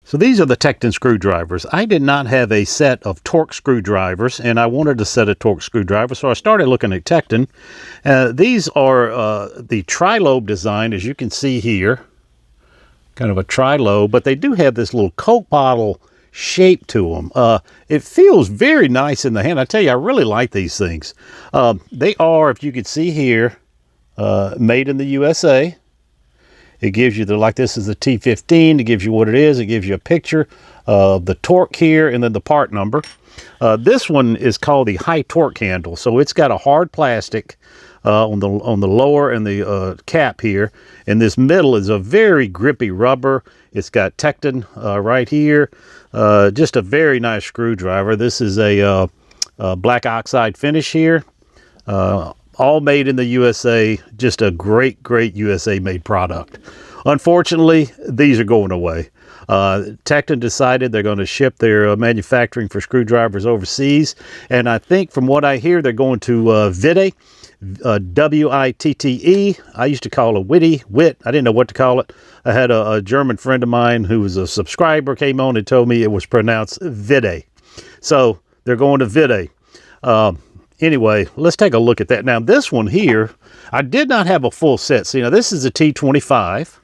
So these are the Tekton screwdrivers. I did not have a set of Torx screwdrivers, and I wanted a set of Torx screwdrivers, so I started looking at Tekton. These are the tri-lobe design, as you can see here. Kind of a tri-lobe, but they do have this little Coke bottle shape to them. It feels very nice in the hand. I tell you, I really like these things. They are, if you can see here, made in the USA. It gives you like this is the T15. It gives you what it is. It gives you a picture of the torque here and then the part number. This one is called the high torque handle. So it's got a hard plastic on the lower and the cap here. And this middle is a very grippy rubber. It's got Tekton right here. Just a very nice screwdriver. This is a black oxide finish here. All made in the USA, just a great USA made product. Unfortunately, these are going away. Tekton decided they're going to ship their manufacturing for screwdrivers overseas. And I think from what I hear, they're going to Witte, W-I-T-T-E. I used to call it Wit. I didn't know what to call it. I had a German friend of mine who was a subscriber, came on and told me it was pronounced Witte. So they're going to Witte. Anyway, let's take a look at that. Now, this one here, I did not have a full set. See, now this is a T25,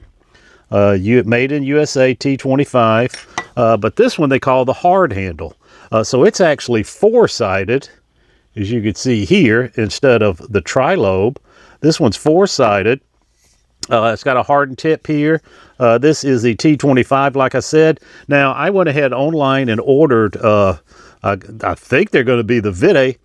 made in USA T25, but this one they call the hard handle. So it's actually four-sided, as you can see here, instead of the tri-lobe. This one's four-sided. It's got a hardened tip here. This is the T25, like I said. Now, I went ahead online and ordered, I think they're going to be the Witte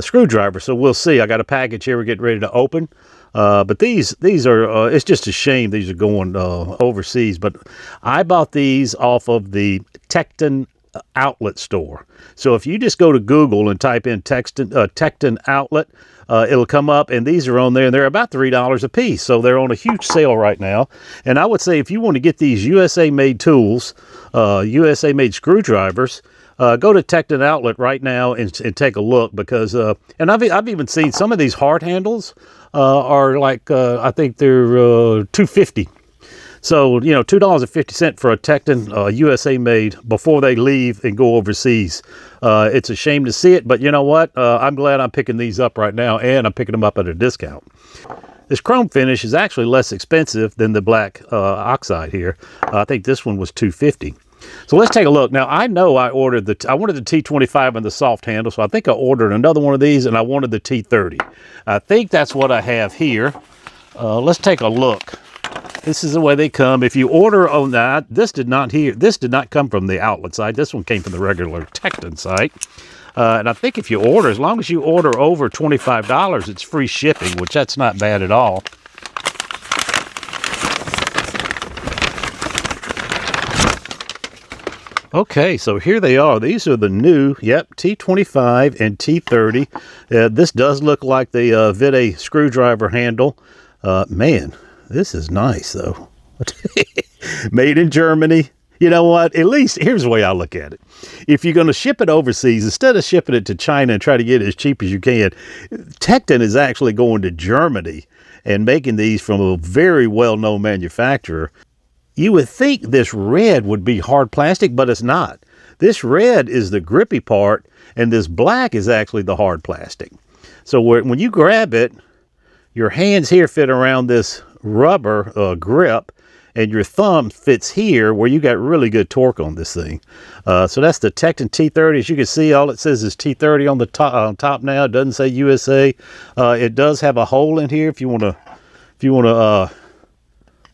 screwdriver, so we'll see. I got a package here we're getting ready to open, but these are it's just a shame these are going overseas, but I bought these off of the Tekton outlet store. So if you just go to Google and type in Tekton outlet, it'll come up, and these are on there, and they're about $3 a piece, so they're on a huge sale right now. And I would say if you want to get these USA made tools, USA made screwdrivers, go to Tekton outlet right now and take a look, because and I've even seen some of these hard handles are like I think they're $2.50. So you know, $2.50 for a Tekton USA made before they leave and go overseas. It's a shame to see it, but you know what? I'm glad I'm picking these up right now, and I'm picking them up at a discount. This chrome finish is actually less expensive than the black oxide here. I think this one was $2.50. So let's take a look. Now, I know I wanted the T25 and the soft handle, so I think I ordered another one of these, and I wanted the T30. I think that's what I have here. Let's take a look. This is the way they come. If you order on that, this did not come from the outlet side. This one came from the regular Tekton site. And I think if you order, as long as you order over $25, it's free shipping, which that's not bad at all. Okay, so here they are. These are the new, T25 and T30. This does look like the Witte screwdriver handle. Man, this is nice, though. Made in Germany. You know what? At least, here's the way I look at it. If you're going to ship it overseas, instead of shipping it to China and try to get it as cheap as you can, Tekton is actually going to Germany and making these from a very well-known manufacturer. You would think this red would be hard plastic, but it's not. This red is the grippy part, and this black is actually the hard plastic. So when you grab it, your hands here fit around this rubber grip, and your thumb fits here where you got really good torque on this thing. So that's the Tekton T30. As you can see, all it says is T30 on the top now. It doesn't say USA. It does have a hole in here if you want to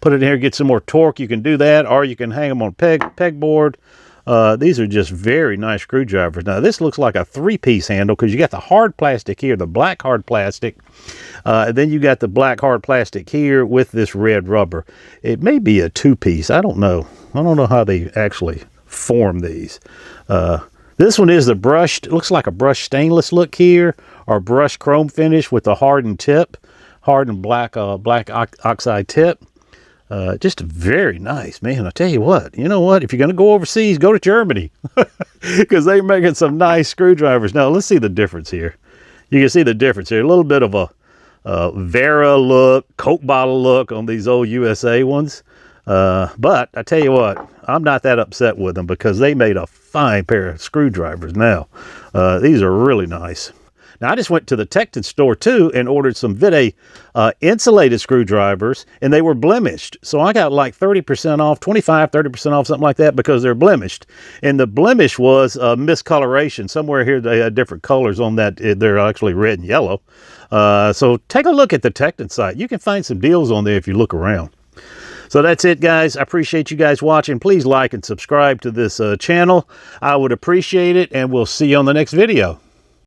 put it in here, get some more torque, you can do that, or you can hang them on pegboard. These are just very nice screwdrivers. Now, this looks like a three-piece handle because you got the hard plastic here, the black hard plastic, and then you got the black hard plastic here with this red rubber. It may be a two-piece. I don't know. I don't know how they actually form these. This one is the brushed, it looks like a brushed stainless look here, or brushed chrome finish with the hardened tip, hardened black oxide tip. Just very nice, man. I tell you what, you know what? If you're going to go overseas, go to Germany because they're making some nice screwdrivers. Now, let's see the difference here. You can see the difference here. A little bit of a Vera look, Coke bottle look on these old USA ones. But I tell you what, I'm not that upset with them because they made a fine pair of screwdrivers now. These are really nice. Now, I just went to the Tekton store, too, and ordered some Vide insulated screwdrivers, and they were blemished. So I got like 30% off, 25, 30% off, something like that, because they're blemished. And the blemish was miscoloration. Somewhere here they had different colors on that. They're actually red and yellow. So take a look at the Tekton site. You can find some deals on there if you look around. So that's it, guys. I appreciate you guys watching. Please like and subscribe to this channel. I would appreciate it, and we'll see you on the next video.